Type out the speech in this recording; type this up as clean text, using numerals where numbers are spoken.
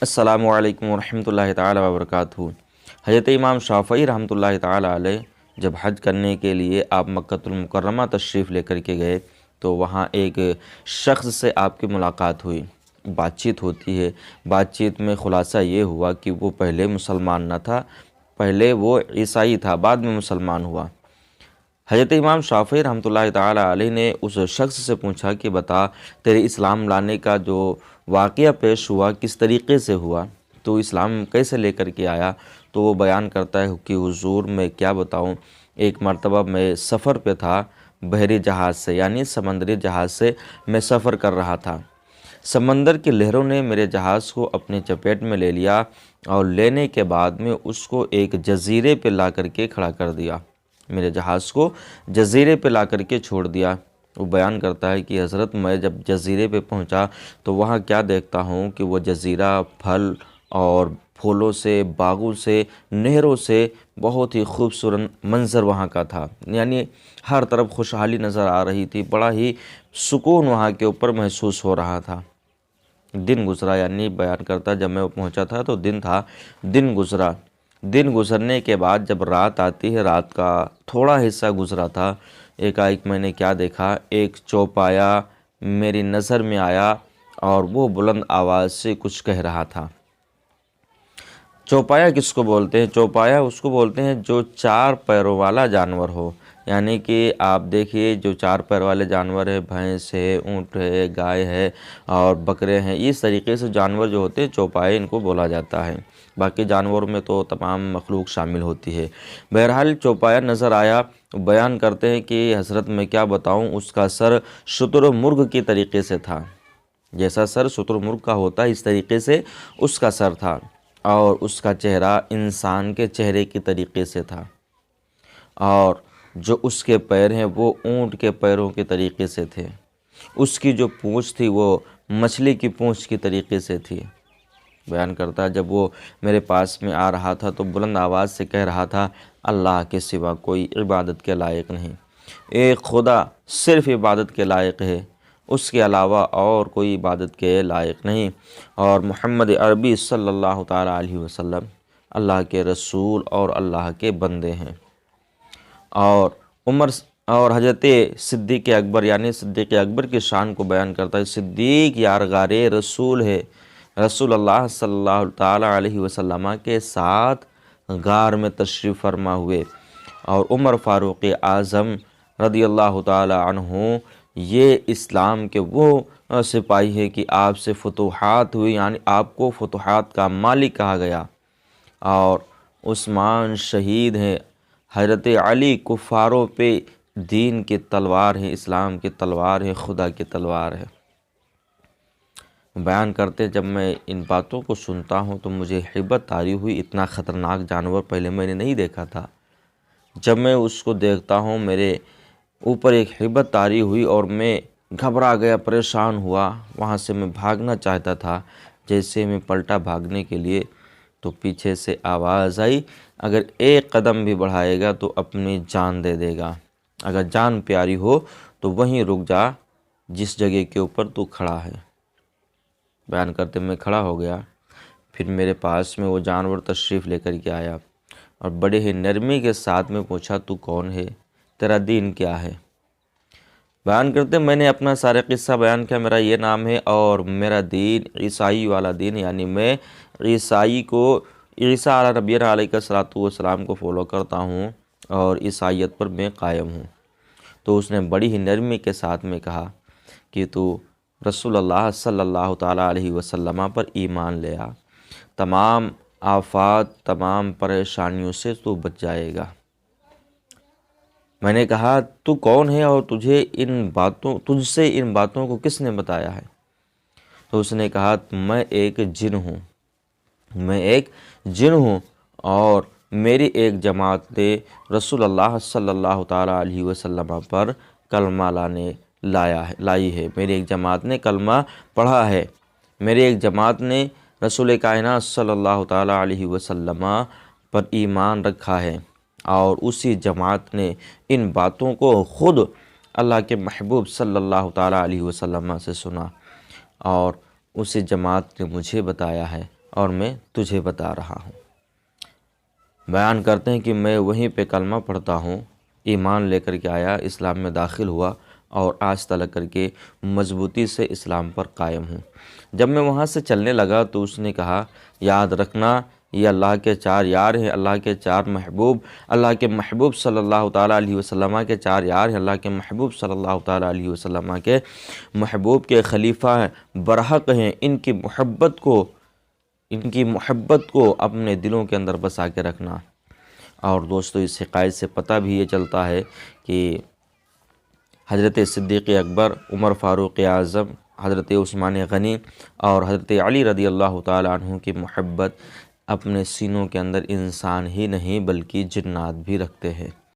السلام علیکم ورحمۃ اللہ تعالی وبرکاتہ۔ حضرت امام شافعی رحمۃ اللہ تعالی علیہ جب حج کرنے کے لیے آپ مکۃ المکرمہ تشریف لے کر کے گئے تو وہاں ایک شخص سے آپ کی ملاقات ہوئی، بات چیت ہوتی ہے۔ بات چیت میں خلاصہ یہ ہوا کہ وہ پہلے مسلمان نہ تھا، پہلے وہ عیسائی تھا، بعد میں مسلمان ہوا۔ حضرت امام شافعی رحمۃ اللہ تعالی علیہ نے اس شخص سے پوچھا کہ بتا، تیرے اسلام لانے کا جو واقعہ پیش ہوا کس طریقے سے ہوا، تو اسلام کیسے لے کر کے آیا؟ تو وہ بیان کرتا ہے کہ حضور میں کیا بتاؤں، ایک مرتبہ میں سفر پہ تھا، بحری جہاز سے یعنی سمندری جہاز سے میں سفر کر رہا تھا۔ سمندر کی لہروں نے میرے جہاز کو اپنے چپیٹ میں لے لیا اور لینے کے بعد میں اس کو ایک جزیرے پہ لا کر کے کھڑا کر دیا، میرے جہاز کو جزیرے پہ لا کر کے چھوڑ دیا۔ وہ بیان کرتا ہے کہ حضرت میں جب جزیرے پہ پہنچا تو وہاں کیا دیکھتا ہوں کہ وہ جزیرہ پھل اور پھولوں سے، باغوں سے، نہروں سے بہت ہی خوبصورت منظر وہاں کا تھا، یعنی ہر طرف خوشحالی نظر آ رہی تھی، بڑا ہی سکون وہاں کے اوپر محسوس ہو رہا تھا۔ دن گزرا، یعنی بیان کرتا جب میں پہنچا تھا تو دن تھا، دن گزرا، دن گزرنے کے بعد جب رات آتی ہے، رات کا تھوڑا حصہ گزرا تھا، ایک میں نے کیا دیکھا، ایک چوپایا میری نظر میں آیا اور وہ بلند آواز سے کچھ کہہ رہا تھا۔ چوپایا کس کو بولتے ہیں؟ چوپایا اس کو بولتے ہیں جو چار پیروں والا جانور ہو، یعنی کہ آپ دیکھیے جو چار پیر والے جانور ہے، بھینس ہے، اونٹ ہے، گائے ہے اور بکرے ہیں، اس طریقے سے جانور جو ہوتے ہیں چوپائے ان کو بولا جاتا ہے۔ باقی جانوروں میں تو تمام مخلوق شامل ہوتی ہے۔ بہرحال چوپایا نظر آیا، بیان کرتے ہیں کہ حضرت میں کیا بتاؤں، اس کا سر شتر مرغ کی طریقے سے تھا، جیسا سر شتر مرغ کا ہوتا ہے اس طریقے سے اس کا سر تھا، اور اس کا چہرہ انسان کے چہرے کی طریقے سے تھا، اور جو اس کے پیر ہیں وہ اونٹ کے پیروں کے طریقے سے تھے، اس کی جو پونچھ تھی وہ مچھلی کی پونچھ کی طریقے سے تھی۔ بیان کرتا جب وہ میرے پاس میں آ رہا تھا تو بلند آواز سے کہہ رہا تھا، اللہ کے سوا کوئی عبادت کے لائق نہیں، ایک خدا صرف عبادت کے لائق ہے، اس کے علاوہ اور کوئی عبادت کے لائق نہیں، اور محمد عربی صلی اللہ تعالیٰ علیہ وسلم اللہ کے رسول اور اللہ کے بندے ہیں۔ اور حضرت صدیق اکبر یعنی صدیق اکبر کی شان کو بیان کرتا ہے، صدیق یارغار رسول ہے، رسول اللہ صلی اللہ تعالیٰ علیہ وسلم کے ساتھ غار میں تشریف فرما ہوئے، اور عمر فاروق اعظم رضی اللہ تعالیٰ عنہ یہ اسلام کے وہ سپاہی ہے کہ آپ سے فتوحات ہوئی، یعنی آپ کو فتوحات کا مالک کہا گیا، اور عثمان شہید ہیں، حضرت علی کفاروں پہ دین کی تلوار ہے، اسلام کی تلوار ہے، خدا کی تلوار ہے۔ بیان کرتے جب میں ان باتوں کو سنتا ہوں تو مجھے ہیبت طاری ہوئی، اتنا خطرناک جانور پہلے میں نے نہیں دیکھا تھا۔ جب میں اس کو دیکھتا ہوں میرے اوپر ایک ہیبت طاری ہوئی اور میں گھبرا گیا، پریشان ہوا، وہاں سے میں بھاگنا چاہتا تھا۔ جیسے میں پلٹا بھاگنے کے لیے تو پیچھے سے آواز آئی، اگر ایک قدم بھی بڑھائے گا تو اپنی جان دے دے گا، اگر جان پیاری ہو تو وہیں رک جا جس جگہ کے اوپر تو کھڑا ہے۔ بیان کرتے میں کھڑا ہو گیا، پھر میرے پاس میں وہ جانور تشریف لے کر کے آیا اور بڑے ہی نرمی کے ساتھ میں پوچھا، تو کون ہے، تیرا دین کیا ہے؟ بیان کرتے میں نے اپنا سارا قصہ بیان کیا، میرا یہ نام ہے اور میرا دین عیسائی والا دین، یعنی میں عیسائی کو، عیسیٰ علیہ نبینا علیہ الصلوۃ والسلام کو فالو کرتا ہوں اور عیسائیت پر میں قائم ہوں۔ تو اس نے بڑی ہی نرمی کے ساتھ میں کہا کہ تو رسول اللہ صلی اللہ تعالیٰ علیہ وسلم پر ایمان لے آ، تمام آفات، تمام پریشانیوں سے تو بچ جائے گا۔ میں نے کہا، تو کون ہے اور تجھ سے ان باتوں کو کس نے بتایا ہے؟ تو اس نے کہا، میں ایک جن ہوں، میں ایک جن ہوں، اور میری ایک جماعت نے رسول اللہ صلی اللہ تعالیٰ علیہ وسلم پر کلمہ لائی ہے، میری ایک جماعت نے کلمہ پڑھا ہے، میری ایک جماعت نے رسول کائنات صلی اللہ تعالیٰ علیہ وسلم پر ایمان رکھا ہے، اور اسی جماعت نے ان باتوں کو خود اللہ کے محبوب صلی اللہ تعالیٰ علیہ وسلم سے سنا، اور اسی جماعت نے مجھے بتایا ہے، اور میں تجھے بتا رہا ہوں۔ بیان کرتے ہیں کہ میں وہیں پہ کلمہ پڑھتا ہوں، ایمان لے کر کے آیا، اسلام میں داخل ہوا اور آج تلک کر کے مضبوطی سے اسلام پر قائم ہوں۔ جب میں وہاں سے چلنے لگا تو اس نے کہا یاد رکھنا یہ اللہ کے چار یار ہیں، اللہ کے چار محبوب، اللہ کے محبوب صلی اللہ تعالیٰ علیہ وسلم کے چار یار ہیں، اللہ کے محبوب صلی اللہ تعالیٰ علیہ وسلم کے محبوب کے خلیفہ ہیں، برحق ہیں، ان کی محبت کو اپنے دلوں کے اندر بسا کے رکھنا۔ اور دوستو اس حکایت سے پتہ بھی یہ چلتا ہے کہ حضرت صدیق اکبر، عمر فاروق اعظم، حضرت عثمان غنی اور حضرت علی رضی اللہ تعالیٰ عنہ کی محبت اپنے سینوں کے اندر انسان ہی نہیں بلکہ جنات بھی رکھتے ہیں۔